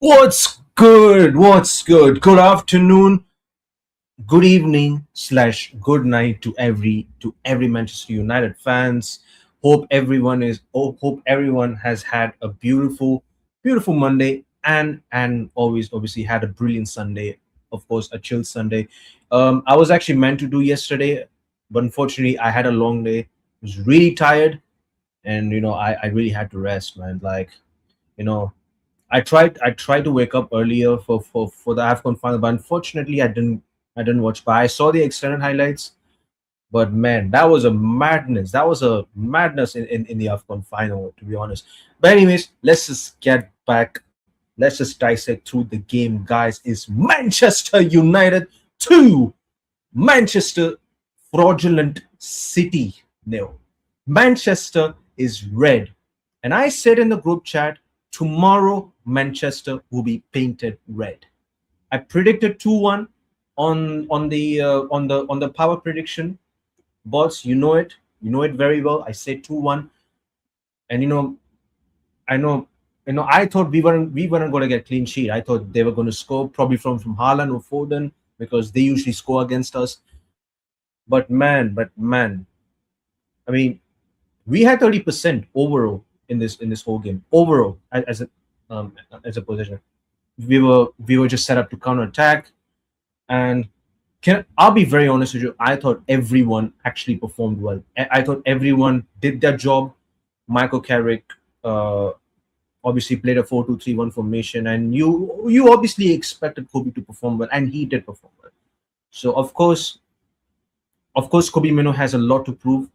What's good? What's good? Good afternoon, good evening slash good night to every Manchester United fans. Hope everyone has had a beautiful Monday and always obviously had a brilliant Sunday. Of course, a chill Sunday. I was actually meant to do yesterday, but unfortunately, I had a long day. I was really tired, and I really had to rest, man. Like you know I tried to wake up earlier for the AFCON final, but unfortunately I didn't watch. But I saw the extended highlights. But man, that was a madness. That was a madness in the AFCON final, to be honest. But anyways, let's just get back. Let's just dissect through the game, guys. Is Manchester United 2, Manchester fraudulent City nil. Manchester is red. And I said in the group chat, tomorrow Manchester will be painted red. I predicted 2-1 on the power prediction. Boss, you know it. You know it very well. I said 2-1. And I know I thought we weren't going to get clean sheet. I thought they were going to score probably from Haaland or Foden because they usually score against us. But man, I mean, we had 30% overall in this whole game. Overall, as a position, we were just set up to counter attack. And I'll be very honest with you. I thought everyone actually performed well. I thought everyone did their job. Michael Carrick obviously played a 4-2-3-1 formation, and you obviously expected Kobe to perform well, and he did perform well. So of course, Kobe Mino has a lot to prove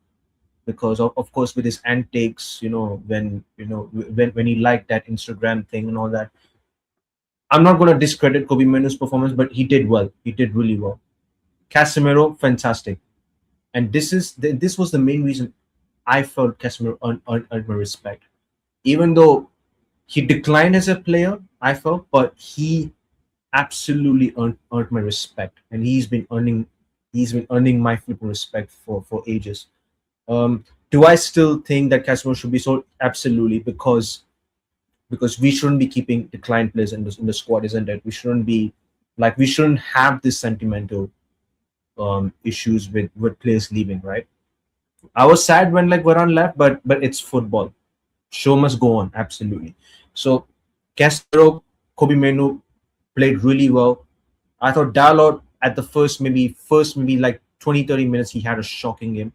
because of course with his antics, when he liked that Instagram thing and all that. I'm not going to discredit Kobe Mino's performance, but he did well. He did really well. Casemiro, fantastic, and this was the main reason I felt Casemiro earned my respect, even though he declined as a player. I felt, but he absolutely earned my respect, and he's been earning my flipping respect for ages. Do I still think that Casemiro should be sold? Absolutely, because we shouldn't be keeping declined players in the squad, isn't it? We shouldn't have this sentimental issues with players leaving, right? I was sad when like Varane left, but it's football. Show must go on, absolutely. So Casemiro, Kobe Menu played really well. I thought Dalot at the first maybe like 20-30 minutes he had a shocking game.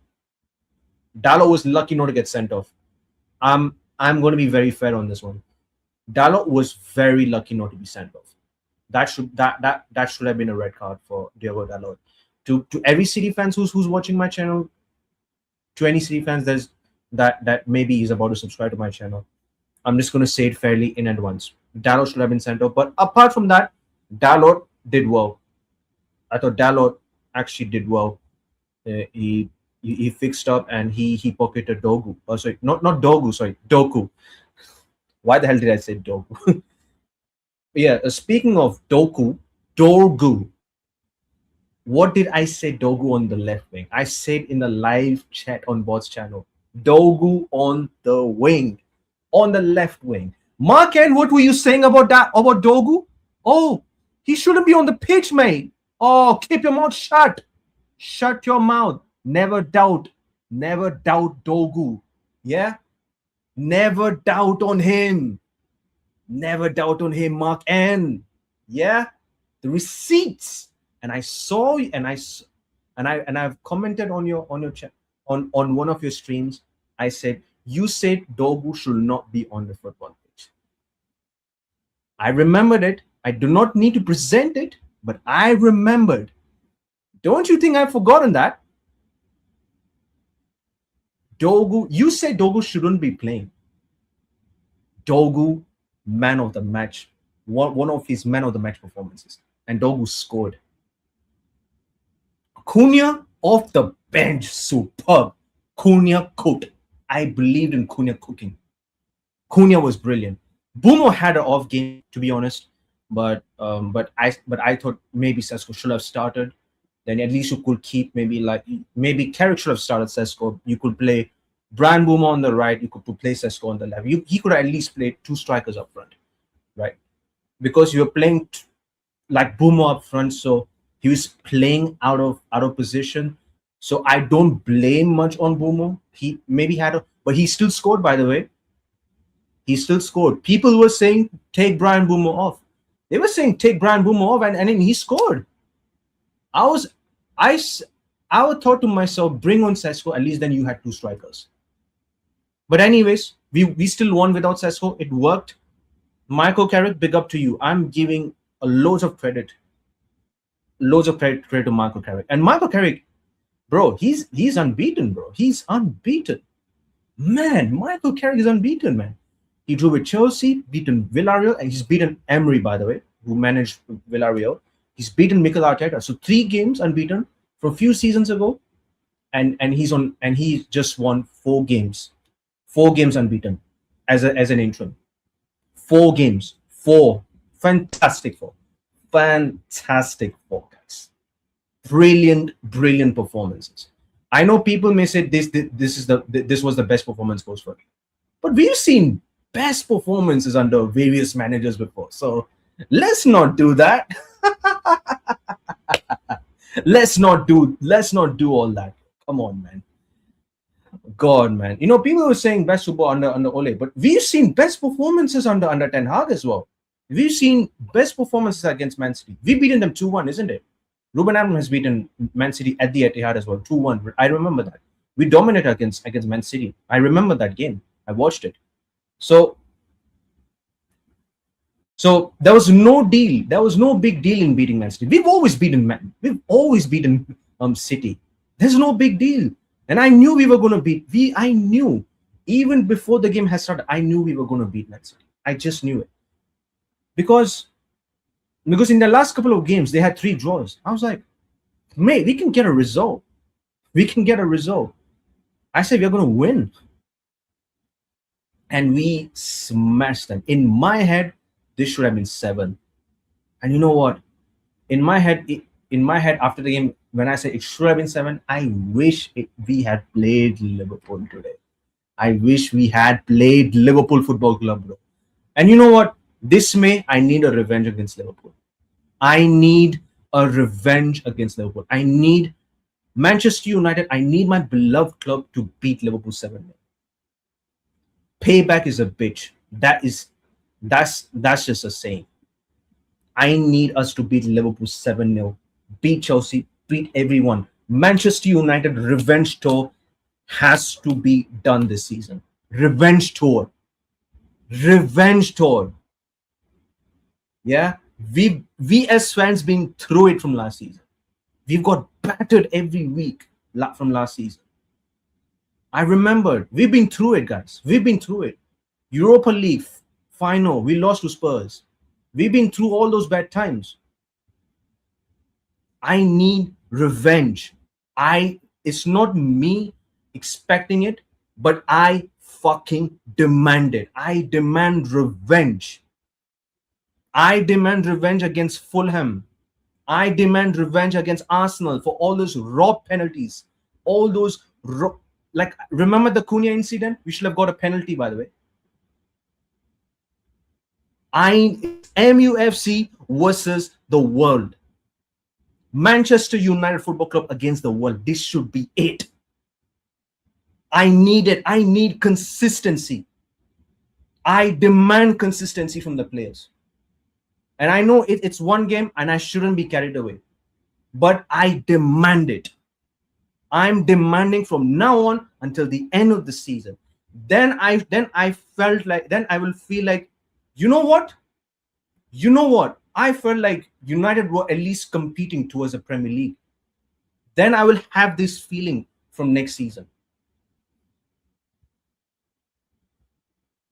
Dalot was lucky not to get sent off. I'm going to be very fair on this one. Dalot was very lucky not to be sent off. That should have been a red card for Diego Dalot. To every City fans who's watching my channel, to any City fans that maybe is about to subscribe to my channel, I'm just going to say it fairly in advance. Dalot should have been sent off. But apart from that, Dalot did well. I thought Dalot actually did well. He fixed up and he pocketed Dogu. Oh, sorry, not Dogu. Sorry, Doku. Why the hell did I say Dogu? Yeah. Speaking of Dogu. What did I say? Dogu on the left wing. I said in the live chat on Bot's channel. Dogu on the wing, on the left wing. Mark, and what were you saying about that? About Dogu? Oh, he shouldn't be on the pitch, mate. Oh, keep your mouth shut. Shut your mouth. Never doubt Dogu. Yeah? Never doubt on him. Never doubt on him, Mark N. Yeah? The receipts. And I saw and I've commented on your chat on one of your streams. I said you said Dogu should not be on the football pitch. I remembered it. I do not need to present it, but I remembered. Don't you think I've forgotten that? Dogu, you said Dogu shouldn't be playing. Dogu, man of the match, one of his man of the match performances, and Dogu scored. Cunha off the bench, superb. Cunha cooked. I believed in Cunha cooking. Cunha was brilliant. Bumo had an off game, to be honest, but I thought maybe Sesko should have started. Then at least you could keep maybe Carrick should have started Sesko. You could play Brian Bumo on the right. You could play Sesko on the left. He could at least play two strikers up front, right? because you were playing like Boomer up front, so he was playing out of position. So I don't blame much on Boomer. He maybe had a, but he still scored. By the way, he still scored. People were saying take Brian Boomer off. They were saying take Brian Boomer off, and then he scored. I was, I, s- I would thought to myself, bring on Sesko. At least then you had two strikers. But anyways, we still won without Sesko. It worked. Michael Carrick, big up to you. I'm giving a loads of credit to Michael Carrick. And Michael Carrick, bro, he's unbeaten, bro. He's unbeaten. Man, Michael Carrick is unbeaten, man. He drew with Chelsea, beaten Villarreal, and he's beaten Emery, by the way, who managed Villarreal. He's beaten Mikel Arteta. So 3 games unbeaten from a few seasons ago, and he just won 4 games. 4 games unbeaten as an interim. 4 games. Four. Fantastic four. Fantastic four, guys. Brilliant, brilliant performances. I know people may say this was the best performance post for, but we've seen best performances under various managers before. So let's not do that. Let's not do all that. Come on, man. God, man. People were saying best football under Ole, but we've seen best performances under Ten Hag as well. We've seen best performances against Man City. We've beaten them 2-1, isn't it? Ruben Amorim has beaten Man City at the Etihad as well, 2-1. I remember that. We dominated against Man City. I remember that game. I watched it. So there was no deal. There was no big deal in beating Man City. We've always beaten City. There's no big deal. And I knew we were going to beat. I knew even before the game has started. I knew we were going to beat Man City. I just knew it because in the last couple of games they had 3 draws. I was like, mate, we can get a result. We can get a result. I said we're going to win, and we smashed them. In my head, this should have been 7. And you know what? In my head, after the game, when I say it should have been 7, I wish we had played Liverpool today. I wish we had played Liverpool Football Club, bro. And you know what? This May, I need a revenge against Liverpool. I need a revenge against Liverpool. I need Manchester United. I need my beloved club to beat Liverpool 7-0. Payback is a bitch. That's just a saying. I need us to beat Liverpool 7-0, beat Chelsea, beat everyone. Manchester United revenge tour has to be done this season. Revenge tour. Revenge tour. Yeah. We as fans been through it from last season. We've got battered every week from last season. I remember we've been through it, guys. We've been through it. Europa League final, we lost to Spurs. We've been through all those bad times. I need revenge. It's not me expecting it, but I fucking demand it. I demand revenge. I demand revenge against Fulham. I demand revenge against Arsenal for all those rob penalties. All those like, remember the Cunha incident? We should have got a penalty, by the way. MUFC versus the world. Manchester United Football Club against the world. This should be it. I need it. I need consistency. I demand consistency from the players. And I know it's one game and I shouldn't be carried away. But I demand it. I'm demanding from now on until the end of the season. Then I will feel like, you know what? I felt like United were at least competing towards the Premier League. Then I will have this feeling from next season.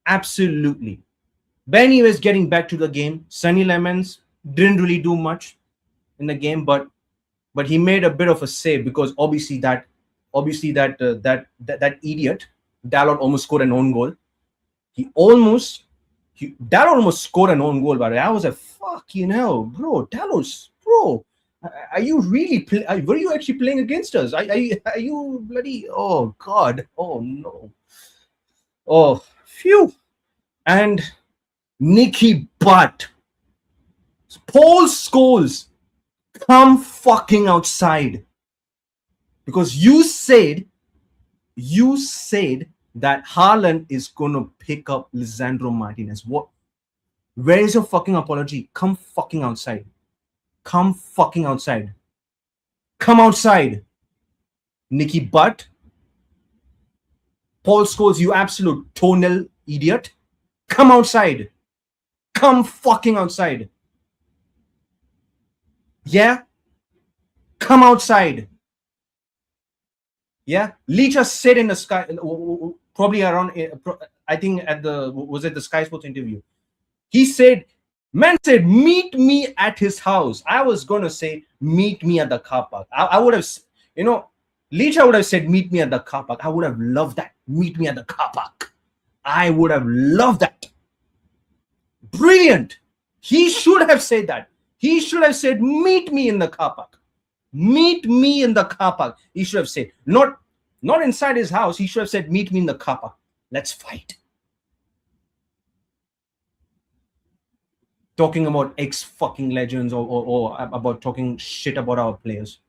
Absolutely. But anyways, getting back to the game, Sonny Lemons didn't really do much in the game, but he made a bit of a save because obviously that idiot Dalot almost scored an own goal. Dalot almost scored an own goal, but I was like, fucking hell, bro, Dalot, bro, are you really were you actually playing against us? Are you bloody, oh god, oh no, oh phew. And Nicky Butt, Paul Scholes, come fucking outside. Because you said that Haaland is gonna pick up Lisandro Martinez. What? Where is your fucking apology? Come fucking outside. Come fucking outside. Come outside. Nicky Butt. Paul Scholes, you absolute toenail idiot. Come outside. Come fucking outside. Yeah? Come outside. Yeah? Leach said in the Sky, probably around, I think was it the Sky Sports interview? He said, man said, meet me at his house. I was going to say, meet me at the car park. I would have, Leach would have said, meet me at the car park. I would have loved that. Meet me at the car park. I would have loved that. Brilliant. He should have said that. He should have said, meet me in the car park. Meet me in the car park. He should have said, not inside his house. He should have said, meet me in the car park. Let's fight. Talking about ex-fucking legends or about talking shit about our players.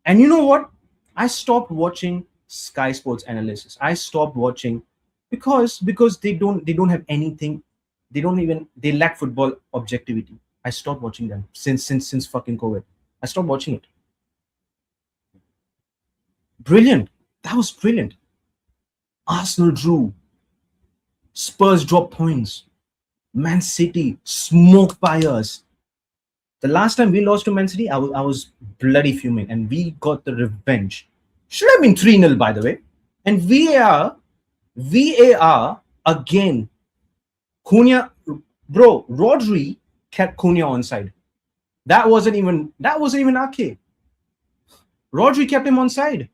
And you know what? I stopped watching Sky Sports analysis. I stopped watching because they don't have anything. They lack football objectivity. I stopped watching them since fucking COVID. I stopped watching it. Brilliant. That was brilliant. Arsenal drew. Spurs dropped points. Man City smoked by us. The last time we lost to Man City, I was bloody fuming, and we got the revenge. Should have been 3-0, by the way. And VAR again. Cunha, bro, Rodri kept Cunha onside. That wasn't even Ake. Rodri kept him onside.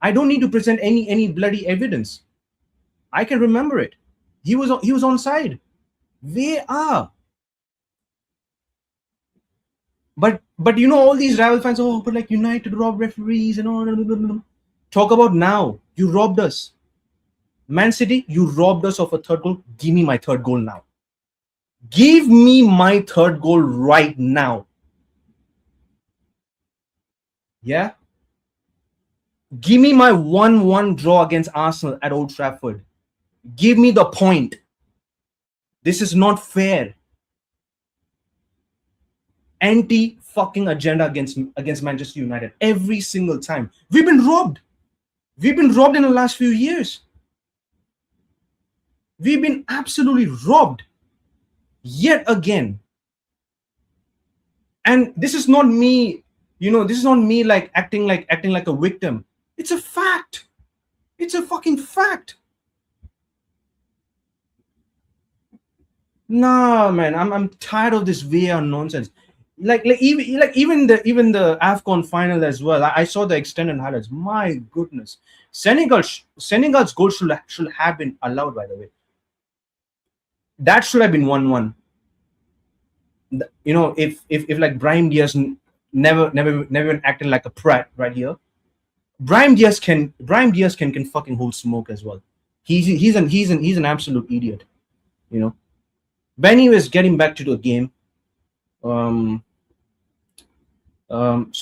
I don't need to present any bloody evidence. I can remember it. He was onside. VAR. But all these rival fans, but like United rob referees and all. Talk about now. You robbed us. Man City, you robbed us of a third goal. Give me my third goal now. Give me my third goal right now. Yeah? Give me my 1-1 draw against Arsenal at Old Trafford. Give me the point. This is not fair. Anti-fucking agenda against Manchester United every single time. We've been robbed. We've been robbed in the last few years. We've been absolutely robbed yet again. And this is not me, this is not me like acting like a victim. It's a fact. It's a fucking fact. Nah, man, I'm tired of this VAR nonsense. Even the AFCON final as well. I saw the extended highlights. My goodness, Senegal's goal should have been allowed. By the way, that should have been 1-1. If like Brahim Diaz never even acted like a prat right here. Brahim Diaz can fucking hold smoke as well. He's an absolute idiot. But anyways, getting back to the game. So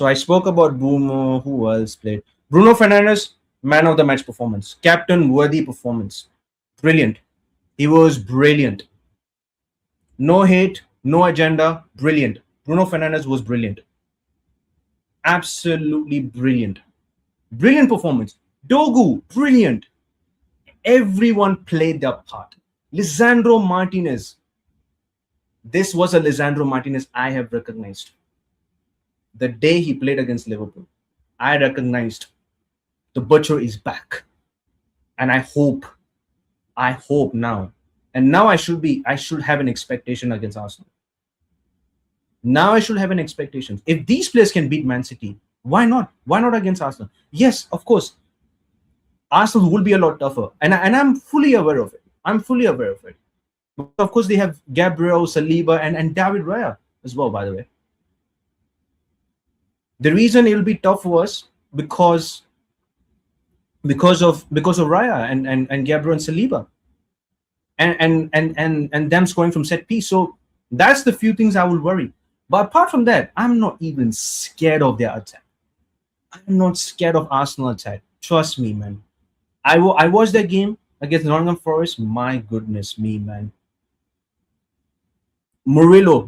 I spoke about Bruno. Who else played? Bruno Fernandes, man of the match performance, captain worthy performance, brilliant. He was brilliant. No hate, no agenda, brilliant. Bruno Fernandes was brilliant. Absolutely brilliant. Brilliant performance. Dogu, brilliant. Everyone played their part. Lisandro Martinez. This was a Lisandro Martinez I have recognized. The day he played against Liverpool, I recognized the butcher is back. And I hope now. And now I should have an expectation against Arsenal. Now I should have an expectation. If these players can beat Man City, why not? Why not against Arsenal? Yes, of course. Arsenal will be a lot tougher. And I'm fully aware of it. But of course, they have Gabriel, Saliba, and David Raya as well, by the way. The reason it will be tough for us because of Raya and Gabriel and Saliba. and them scoring from set piece. So that's the few things I will worry. But apart from that, I'm not even scared of their attack. I'm not scared of Arsenal attack. Trust me, man. I watched that game against Nottingham Forest. My goodness me, man. Murillo,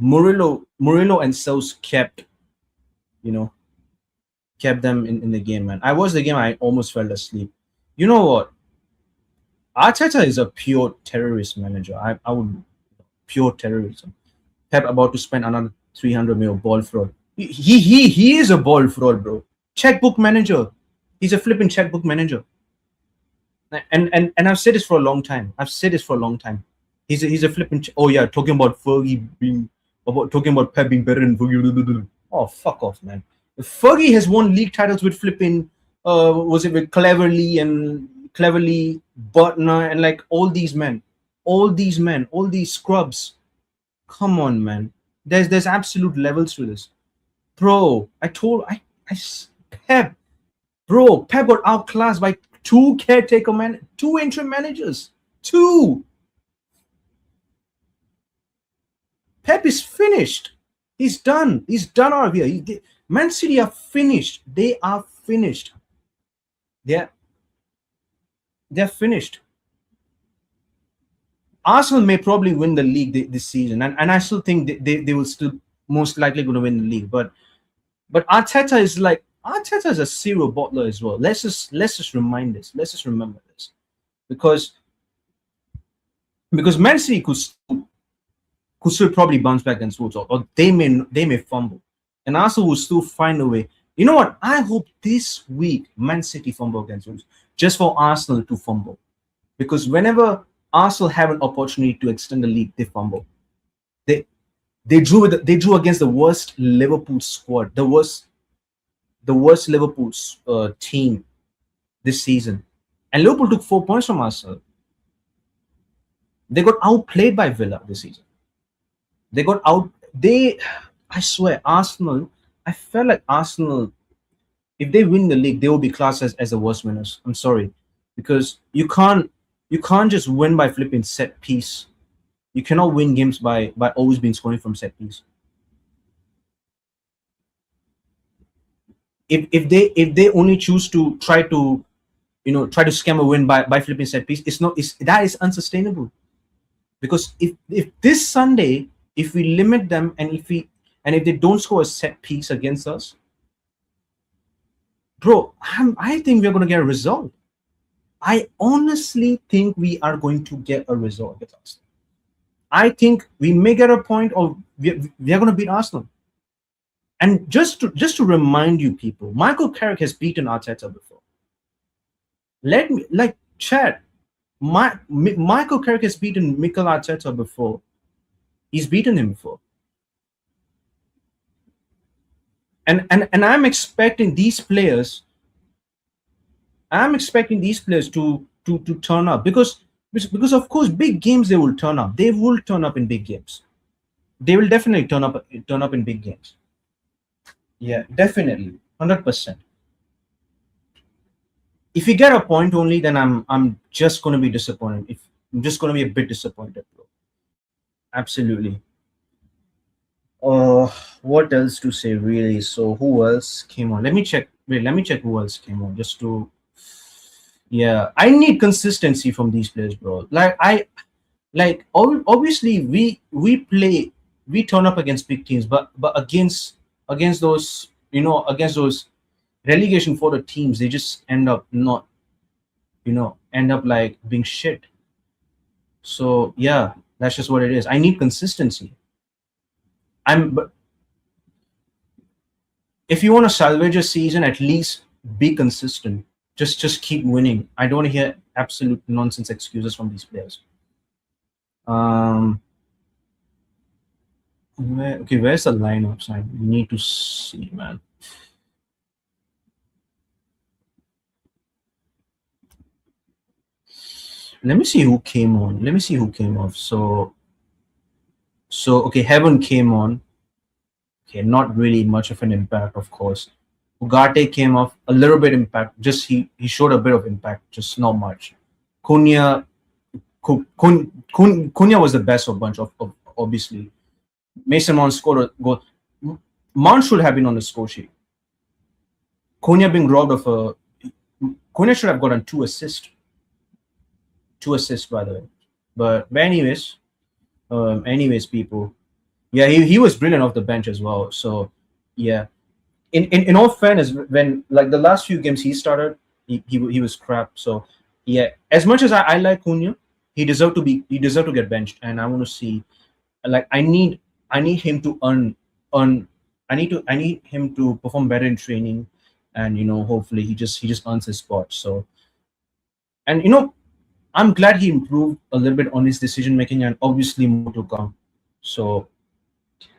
and Sels you know, kept them in the game, man. I watched the game. I almost fell asleep. You know what? Arteta is a pure terrorist manager. I would pure terrorism. Pep about to spend another 300 mil ball fraud. He is a ball fraud, bro. Checkbook manager. He's a flipping checkbook manager. And I've said this for a long time. He's a flipping. Oh yeah, talking about talking about Pep being better than Fergie. Oh fuck off, man. Fergie has won league titles with flipping. Was it with Cleverly, Butner, and like all these men, all these scrubs. Come on, man. There's absolute levels to this, bro. Pep, bro. Pep got outclassed by two interim managers. Two. Pep is finished. He's done. He's done out of here. Man City are finished. They are finished. They're finished. Arsenal may probably win the league this season, and I still think they will still most likely going to win the league. But Arteta is a serial bottler as well. Let's just remind this. Let's just remember this, because Man City could still probably bounce back against Wolves, or they may fumble, and Arsenal will still find a way. You know what? I hope this week Man City fumble against Wolves, just for Arsenal to fumble, because whenever Arsenal have an opportunity to extend the league, they fumble. They drew against the worst Liverpool squad, the worst Liverpool team this season, and Liverpool took 4 points from Arsenal. They got outplayed by Villa this season. I swear, Arsenal. I felt like Arsenal, if they win the league, they will be classed as the worst winners. I'm sorry, because you can't just win by flipping set piece. You cannot win games by always being scoring from set piece. If they only choose to try to scam a win by flipping set piece, that is unsustainable. Because if this Sunday, if we limit them, and if they don't score a set piece against us, bro, I think we're going to get a result. I honestly think we are going to get a result against Arsenal. I think we may get a point, or we are going to beat Arsenal. And just to remind you people, Michael Carrick has beaten Arteta before. Michael Carrick has beaten Mikel Arteta before. He's beaten him before. And I'm expecting these players. To turn up, because of course big games they will turn up. They will turn up in big games. They will definitely turn up in big games. Yeah, definitely, 100%. If we get a point only, then I'm just going to be disappointed. I'm just going to be a bit disappointed, bro. Absolutely. What else to say, really? So who else came on? Let me check who else came on, just to. Yeah, I need consistency from these players, bro. Obviously we turn up against big teams, but against those relegation for the teams, they just end up not, like being shit. So yeah, that's just what it is. I need consistency. But if you want to salvage a season, at least be consistent. Just keep winning. I don't want to hear absolute nonsense excuses from these players. Where's the lineups? I need to see, man. Let me see who came on. Let me see who came off. So okay, Heaven came on. Okay, not really much of an impact, of course. Ugarte came off, a little bit impact. Just he showed a bit of impact, just not much. Cunha Cunha was the best of bunch of obviously. Mason Mount scored a goal. Mount should have been on the score sheet. Cunha being robbed of a. Cunha should have gotten two assists by the way. But anyways, people, yeah, he was brilliant off the bench as well. So yeah, in all fairness, when like the last few games he started, he was crap. So yeah, as much as I like Cunha, he deserved to get benched, and I want to see like I need him to earn I need him to perform better in training, and hopefully he just earns his spot. So and I'm glad he improved a little bit on his decision making, and obviously more to come. So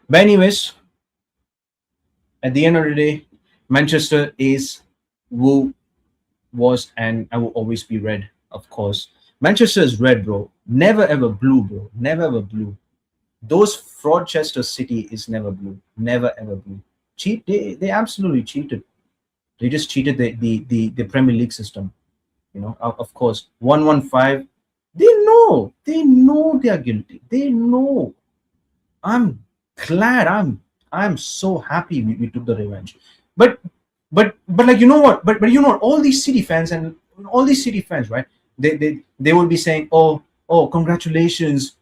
but anyways, at the end of the day, Manchester is who was and I will always be red, of course. Manchester is red, bro. Never ever blue, bro. Never ever blue. Those Fraudchester City is never blue. Never ever blue. They absolutely cheated. They just cheated the Premier League system. Of course. 115. They know they are guilty. They know. I'm glad. I'm so happy we took the revenge. But but like but all these City fans and all these City fans, right? They will be saying, oh congratulations,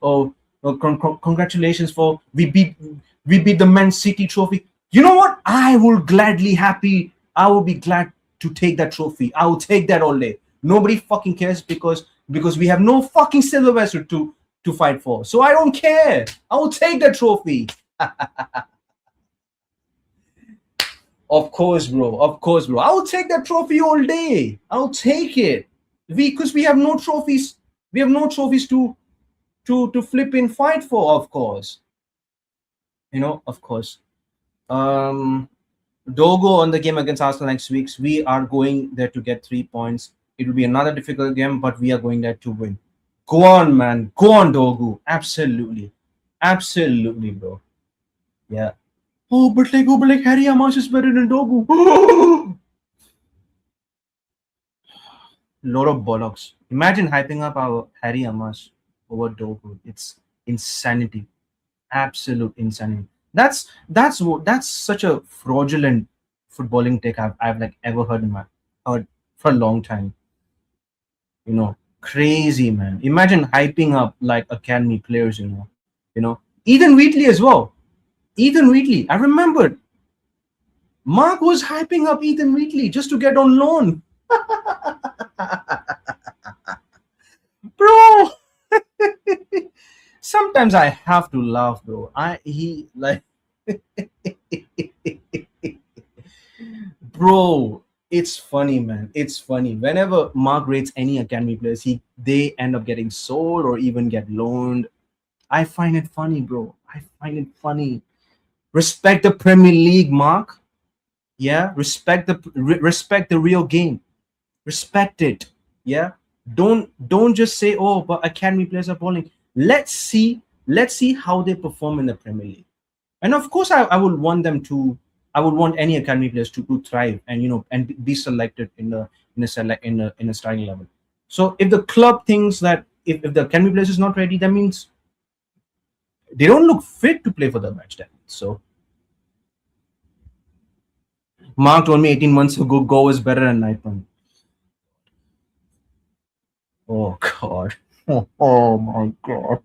congratulations for we beat the Man City trophy. You know what? I will be glad to take that trophy. I will take that all day. Nobody fucking cares because we have no fucking silverware to fight for. So I don't care. I will take that trophy. Of course, bro. Of course, bro. I will take that trophy all day. I'll take it. Because we have no trophies. We have no trophies to flip in fight for. Of course, Of course. Um, Dogo on the game against Arsenal next week. We are going there to get 3 points. It will be another difficult game, but we are going there to win. Go on, man. Go on, Dogo. Absolutely, absolutely, bro. Yeah. Oh, but like Harry Amos is better than Dogu. Lot of bollocks. Imagine hyping up our Harry Amos over Dogu. It's insanity. Absolute insanity. That's such a fraudulent footballing take I've like ever heard for a long time. Crazy man. Imagine hyping up like academy players. Ethan Wheatley as well. Ethan Wheatley. I remembered Mark was hyping up Ethan Wheatley just to get on loan. Bro, sometimes I have to laugh, bro. He like bro, it's funny, man. It's funny. Whenever Mark rates any academy players, they end up getting sold or even get loaned. I find it funny, bro. I find it funny. Respect the Premier League, Mark. Yeah, respect the real game. Respect it. Yeah, don't just say, oh, but academy players are balling. Let's see how they perform in the Premier League. And of course, I would want them to. I would want any academy players to thrive and and be selected in a starting level. So if the club thinks that if the academy players is not ready, that means they don't look fit to play for the match. Then so Mark told me 18 months ago, Go is better than Naipan. Oh God. Oh my God.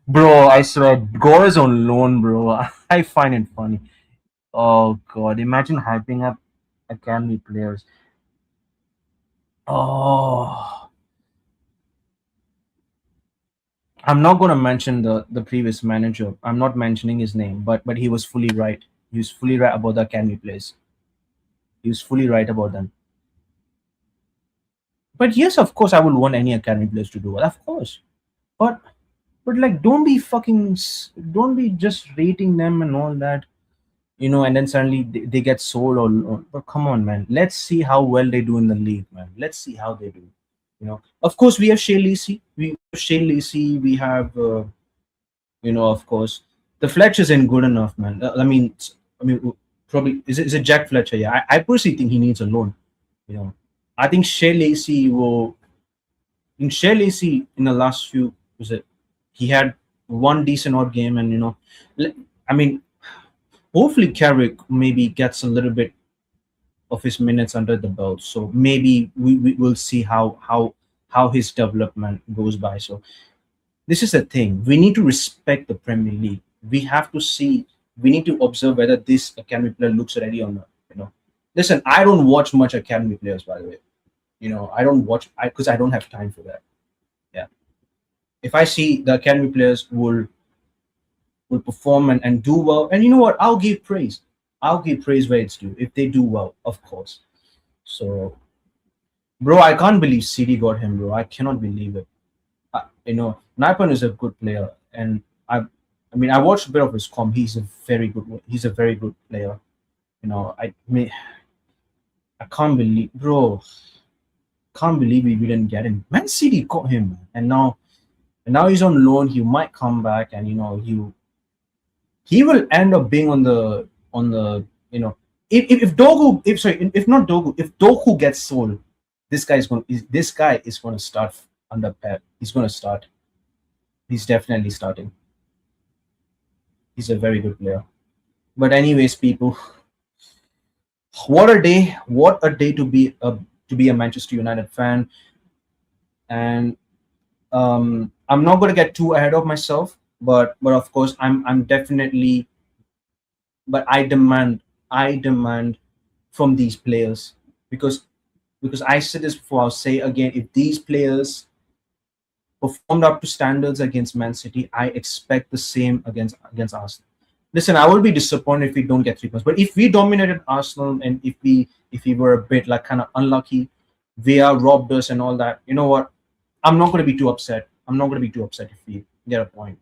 Bro, I swear, Go is on loan, bro. I find it funny. Oh God, imagine hyping up academy players. Oh, I'm not gonna mention the previous manager. I'm not mentioning his name, but he was fully right. He was fully right about the academy players. He was fully right about them. But yes, of course, I would want any academy players to do well. Of course, but like, don't be just rating them and all that, and then suddenly they get sold but come on, man. Let's see how well they do in the league, man. Let's see how they do. Of course, we have Shea Lacey. We have, of course, the Fletcher isn't good enough, man. I mean, probably is it Jack Fletcher? Yeah, I personally think he needs a loan. You know, I think Shea Lacey will. In Shea Lacey in the last few was it? He had one decent odd game, and le- I mean, hopefully Carrick maybe gets a little bit of his minutes under the belt. So maybe we will see how his development goes by. So this is the thing. We need to respect the Premier League. We have to see. We need to observe whether this academy player looks ready or not. Listen. I don't watch much academy players, by the way. I don't watch because I don't have time for that. Yeah. If I see the academy players will perform and do well, and you know what, I'll give praise. I'll give praise where it's due if they do well, of course. So, bro, I can't believe CD got him, bro. I cannot believe it. Naipan is a good player, and I mean, I watched a bit of his comp. He's a very good player. I can't believe, bro. Can't believe we didn't get him. Man City got him, and now he's on loan. He might come back, and he will end up being on the if Dogu if sorry if not Dogu if Doku gets sold, this guy is going to start under Pep. He's going to start. He's definitely starting. He's a very good player. But anyways, people, what a day! What a day to be a Manchester United fan. And I'm not going to get too ahead of myself, but of course I'm definitely. But I demand from these players because I said this before. I'll say again: if these players performed up to standards against Man City, I expect the same against Arsenal. Listen, I will be disappointed if we don't get 3 points. But if we dominated Arsenal and if we were a bit like kind of unlucky, Via robbed us and all that, you know what? I'm not going to be too upset. I'm not going to be too upset if we get a point.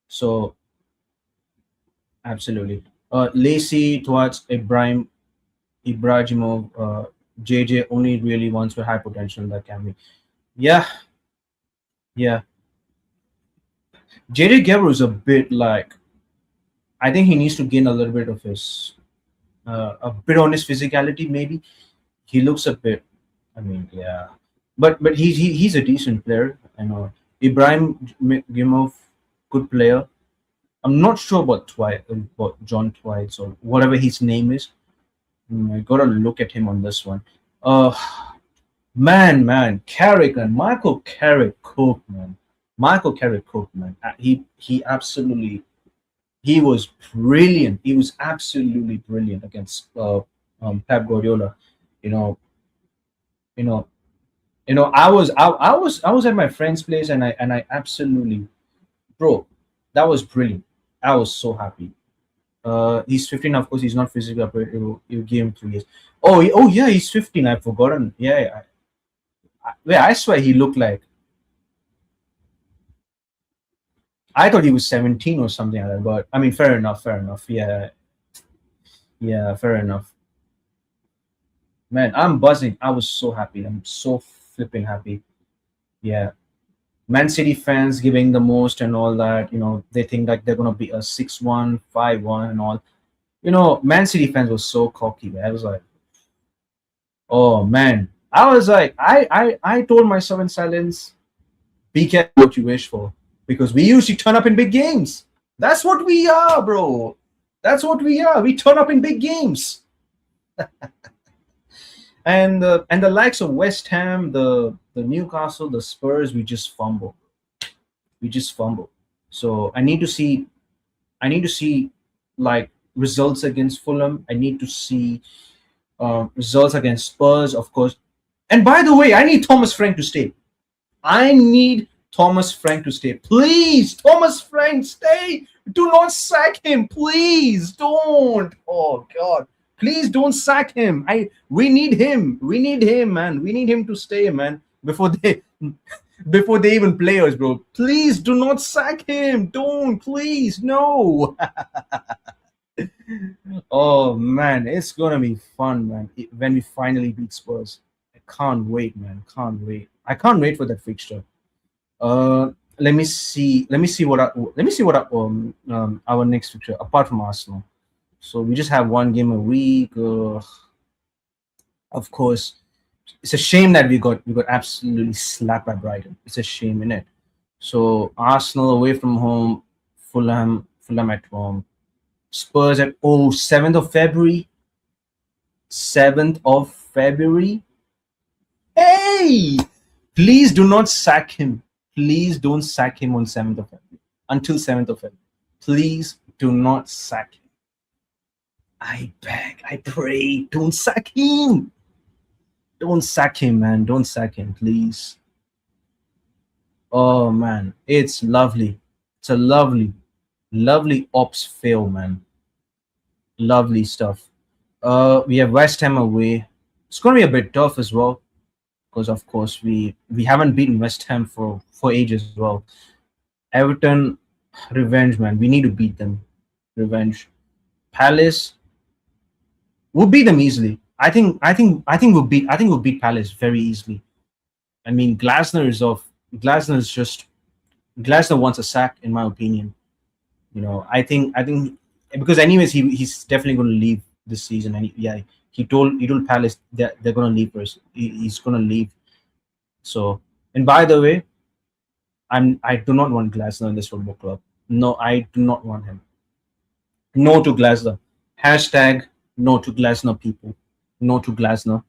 So absolutely. Lacey towards Ibrahimov, JJ only really ones with high potential that can be. Yeah, yeah. JJ Gabriel is a bit like I think he needs to gain a little bit of his a bit on his physicality. Maybe he looks a bit. I mean, yeah, but he's a decent player. I know Ibrahim Gimov, good player. I'm not sure about John Twice or whatever his name is. I gotta look at him on this one. Uh, man, Carrick and Michael Carrick Cook, man. Michael Carrick Cook, man. He absolutely he was brilliant. He was absolutely brilliant against Pep Guardiola. You know, you know, I was at my friend's place and I absolutely, bro, that was brilliant. I was so happy. He's 15, of course. He's not physically upgrade. You give him 3 years. Oh yeah, he's 15. I've forgotten. Yeah, I swear he looked like. I thought he was 17 or something like that. But I mean, fair enough. Fair enough. Yeah, yeah, fair enough. Man, I'm buzzing. I was so happy. I'm so flipping happy. Yeah. Man City fans giving the most and all that. They think like they're gonna be a 6-1, 5-1 and all. Man City fans were so cocky. Man. I was like, oh man. I was like, I told myself in silence, be careful what you wish for. Because we usually turn up in big games. That's what we are, bro. That's what we are. We turn up in big games. And the likes of West Ham, the Newcastle, the Spurs, we just fumble. We just fumble. So I need to see like results against Fulham. I need to see results against Spurs, of course. And by the way, I need Thomas Frank to stay. I need Thomas Frank to stay. Please, Thomas Frank, stay. Do not sack him. Please don't. Oh God. Please don't sack him. We need him. We need him, man. We need him to stay, man. Before they even play us, bro. Please do not sack him. Don't, please, no. Oh man, it's gonna be fun, man. When we finally beat Spurs. I can't wait, man. Can't wait. I can't wait for that fixture. Let me see. Let me see what our next fixture apart from Arsenal. So we just have one game a week. Of course, It's a shame that we got absolutely slapped by Brighton. It's a shame in it. So Arsenal away from home, Fulham at home, Spurs at 7th of February, 7th of February. Hey, please do not sack him. Please don't sack him on 7th of February. Until 7th of February. Please do not sack him. I beg, I pray, don't sack him. Don't sack him, man. Don't sack him, please. Oh man, it's lovely. It's a lovely ops fail, man. Lovely stuff. We have West Ham away. It's gonna be a bit tough as well, because of course we haven't beaten West Ham for ages as well. Everton, revenge, man. We need to beat them. Revenge. Palace, we'll beat them easily. I think we'll beat Palace very easily. I mean, Glasner is off. Glasner is just Glasner wants a sack, in my opinion. I think because anyways he's definitely going to leave this season, and yeah, he told Palace that they're going to leave first. He's going to leave. So, and by the way, I do not want Glasner in this football club. No, I do not want him. No to Glasner. Hashtag no to Glasner, people. No to Glasner.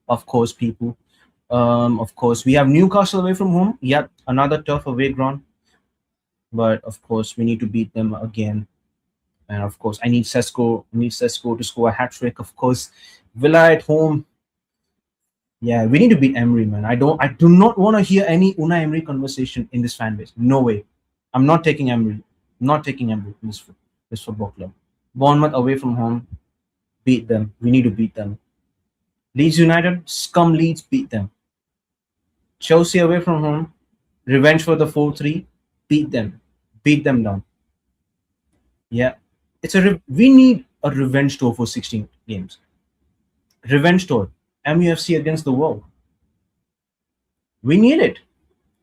Of course, people. Of course, we have Newcastle away from home. Yet another tough away ground. But of course, we need to beat them again. And of course, I need Sesko to score a hat trick. Of course, Villa at home. Yeah, we need to beat Emery, man. I do not want to hear any Unai Emery conversation in this fan base. No way. I'm not taking Emery. Not taking Emery in this football club. Bournemouth away from home. Beat them. We need to beat them. Leeds United, scum Leeds, beat them. Chelsea away from home. Revenge for the 4-3. Beat them. Beat them down. Yeah. We need a revenge tour for 16 games. Revenge tour. MUFC against the world. We need it.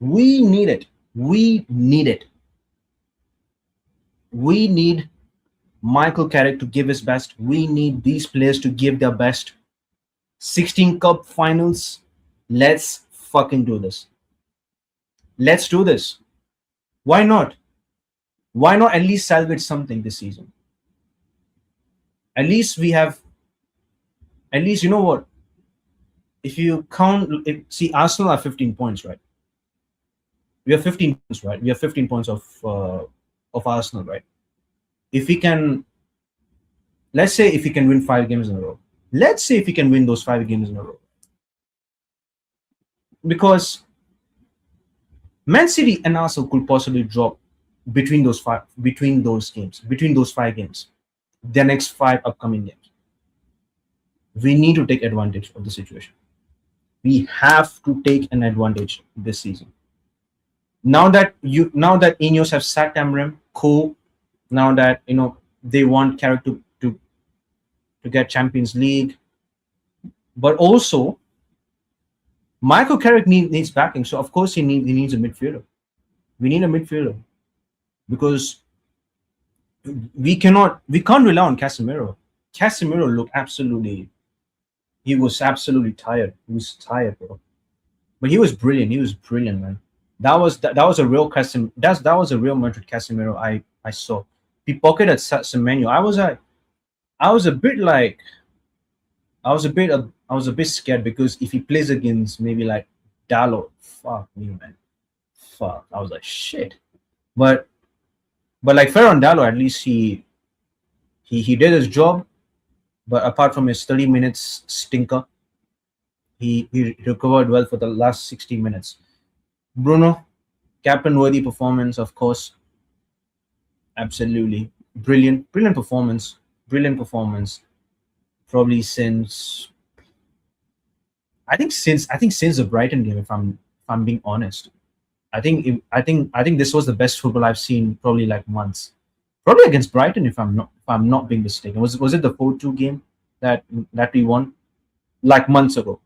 We need it. We need it. We need Michael Carrick to give his best. We need these players to give their best. 16 Cup finals. Let's fucking do this. Let's do this. Why not? Why not at least salvage something this season? At least we have. At least, you know what? If you count, see, Arsenal are 15 points, right? We have 15 points, right? We have 15 points of Arsenal, right? If we can, let's say, if we can win 5 games in a row. Let's say if we can win those 5 games in a row, because Man City and Arsenal could possibly drop between those 5 games, their next 5 upcoming games. We need to take advantage of the situation. We have to take an advantage this season. Now that Ineos have sacked Amram, cool. Now that they want Carrick to get Champions League, but also Michael Carrick needs backing. So of course he needs a midfielder. We need a midfielder because we can't rely on Casemiro. Casemiro looked he was absolutely tired. He was tired, bro. But he was brilliant. He was brilliant, man. That was a real that was a real Madrid Casemiro I saw. He pocketed Semenyo. I was a bit like I was a bit scared, because if he plays against maybe like Dalot, fuck me, man. Fuck. I was like, shit. But like Ferran Dalot, at least he did his job. But apart from his 30 minutes stinker, he recovered well for the last 60 minutes. Bruno, captain worthy performance, of course. Absolutely. Brilliant performance. Probably since the Brighton game, if I'm being honest. I think this was the best football I've seen probably like months. Probably against Brighton, if I'm not being mistaken. Was it the 4-2 game that we won like months ago?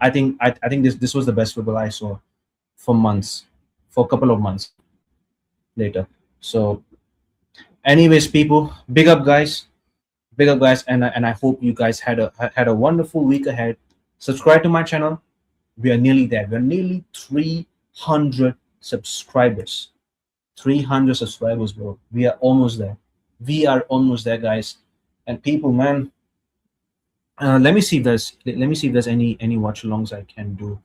I think this was the best football I saw for months, for a couple of months later. So, anyways, people, big up guys, and I hope you guys had a wonderful week ahead. Subscribe to my channel. We are nearly there. We're nearly 300 subscribers. 300 subscribers, bro. We are almost there. We are almost there, guys. And people, man, let me see if there's any watch alongs I can do.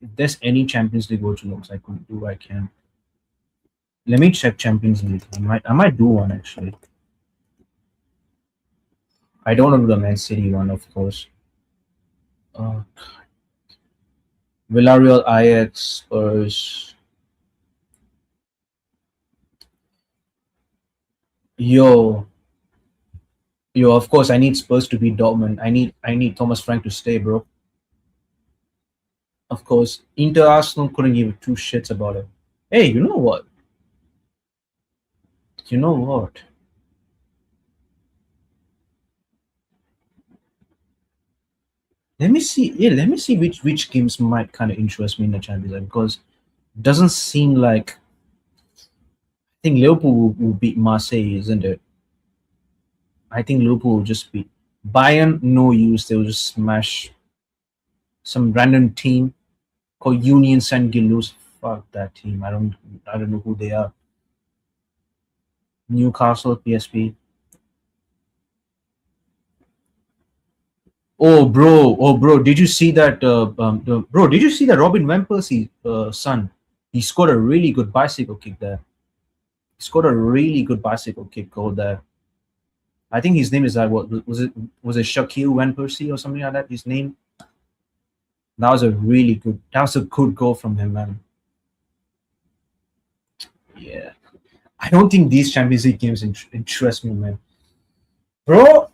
If there's any Champions League watch alongs I could do, I can. Let me check Champions League. I might do one actually. I don't want to do the Man City one, of course. Uh, Villarreal, Ajax, Spurs. Yo, yo. Of course, I need Spurs to beat Dortmund. I need Thomas Frank to stay, bro. Of course, Inter Arsenal couldn't give two shits about it. Hey, you know what? You know what? Let me see. Yeah, let me see which games might kind of interest me in the Champions League because it doesn't seem like I think Liverpool will beat Marseille, isn't it? I think Liverpool will just beat Bayern. No use. They'll just smash some random team called Union Saint Gilloise. Fuck that team. I don't know who they are. Newcastle, PSP. Oh, bro. Did you see that? Bro, did you see that Robin Van Persie son? He scored a really good bicycle kick there. He scored a really good bicycle kick goal there. I think his name is what was it? Was it Shaquille Van Persie or something like that? His name. That was a really good. That was a good goal from him, man. Yeah. I don't think these Champions League games interest me, man. Bro,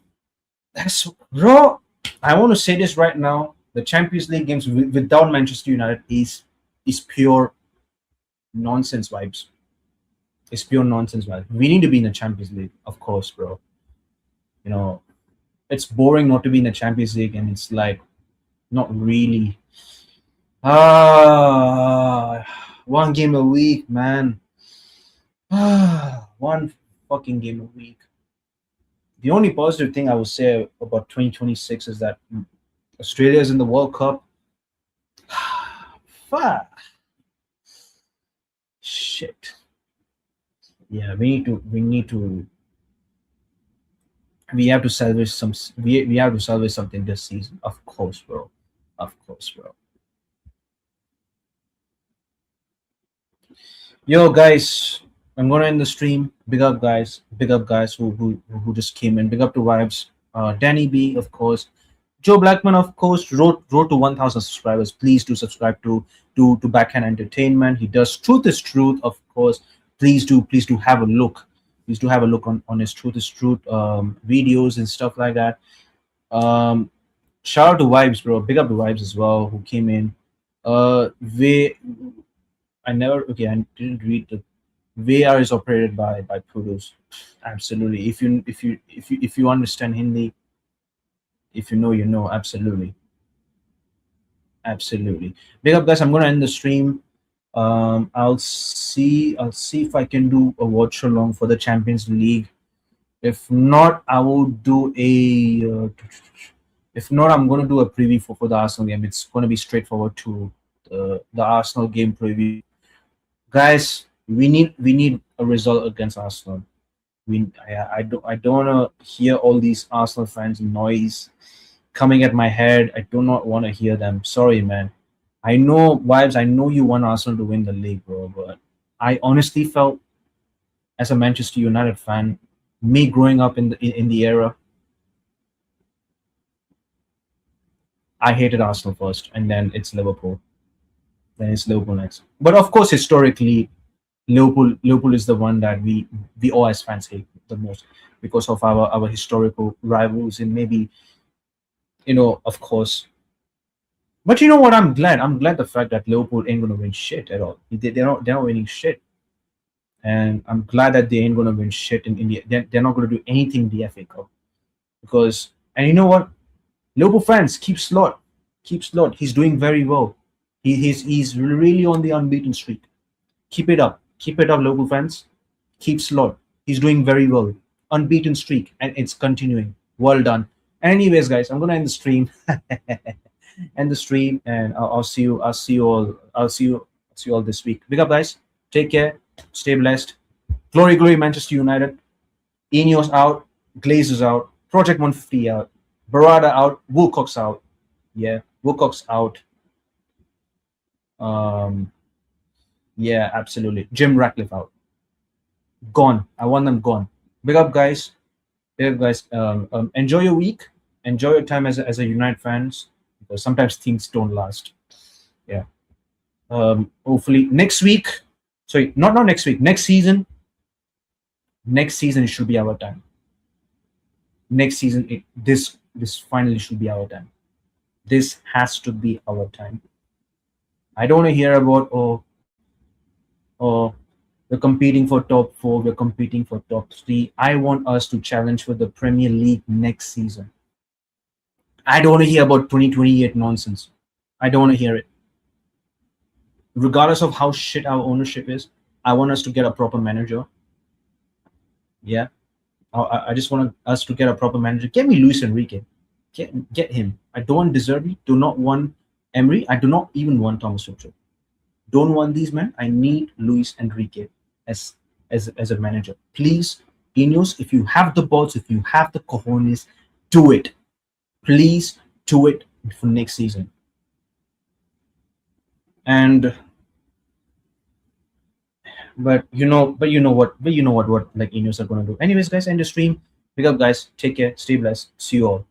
bro. I want to say this right now. The Champions League games without Manchester United is pure nonsense vibes. It's pure nonsense vibes. We need to be in the Champions League, of course, bro. You know, it's boring not to be in the Champions League, and it's like not really. Ah, one game a week, man. One fucking game a week. The only positive thing I would say about 2026 is that Australia is in the World Cup. Fuck. Shit. Yeah, we have to salvage we have to salvage something this season. Of course, bro. Of course, bro. Yo, guys, I'm gonna end the stream. Big up, guys. Big up, guys who just came in. Big up to Vibes. Danny B, of course. Joe Blackman, of course, wrote to 1,000 subscribers. Please do subscribe to Backhand Entertainment. He does Truth is Truth, of course. Please do have a look. Please do have a look on his Truth is Truth videos and stuff like that. Um, Shout out to Vibes, bro. Big up to Vibes as well, who came in. They I never okay. I didn't read the VR is operated by Produce. Absolutely. If you understand Hindi, if you know, you know. Absolutely, absolutely. Big up, guys. I'm gonna end the stream. I'll see if I can do a watch along for the Champions League. If not, I will do a. If not, I'm gonna do a preview for the Arsenal game. It's gonna be straightforward to the Arsenal game preview. Guys, we need a result against Arsenal. I don't want to hear all these Arsenal fans noise coming at my head. I do not want to hear them. Sorry, man. I know Vibes. I know you want Arsenal to win the league, bro. But I honestly felt, as a Manchester United fan, me growing up in the era, I hated Arsenal first, and then it's Liverpool. Then it's Liverpool next. But of course, historically, Liverpool is the one that we all as fans hate the most because of our historical rivals and maybe of course. But you know what? I'm glad the fact that Liverpool ain't gonna win shit at all. They're not winning shit, and I'm glad that they ain't gonna win shit in India. They're not gonna do anything in the FA Cup because and you know what? Liverpool fans keep slot. He's doing very well. He's really on the unbeaten streak. Keep it up, Liverpool fans. Keep slot. He's doing very well. Unbeaten streak, and it's continuing. Well done. Anyways, guys, I'm gonna end the stream. end the stream, and I'll see you. I'll see you all. See you all this week. Big up, guys. Take care. Stay blessed. Glory, glory, Manchester United. Ineos out. Glazers out. Project 150 out. Barada out. Wilcox out. Yeah, Wilcox out. Um, yeah, absolutely. Jim Ratcliffe out. Gone. I want them gone. Big up, guys. Big up, guys. Enjoy your week. Enjoy your time as a United fans, because sometimes things don't last. Yeah. Hopefully next week. Sorry, not next week. Next season. Next season it should be our time. Next season, this finally should be our time. This has to be our time. I don't want to hear about oh we're competing for top four, we're competing for top three. I want us to challenge for the Premier League next season. I don't want to hear about 2028 nonsense. I don't want to hear it. Regardless of how shit our ownership is, I want us to get a proper manager. Yeah. I just want us to get a proper manager. Get me Luis Enrique. Get him. I don't want Deserbi. Do not want Emery. I do not even want Thomas Tuchel. Don't want these men. I need Luis Enrique as a manager. Please, Ineos, if you have the balls, if you have the cojones, do it. Please do it for next season. And but you know what like Ineos are gonna do. Anyways, guys, end the stream. Big up, guys. Take care. Stay blessed. See you all.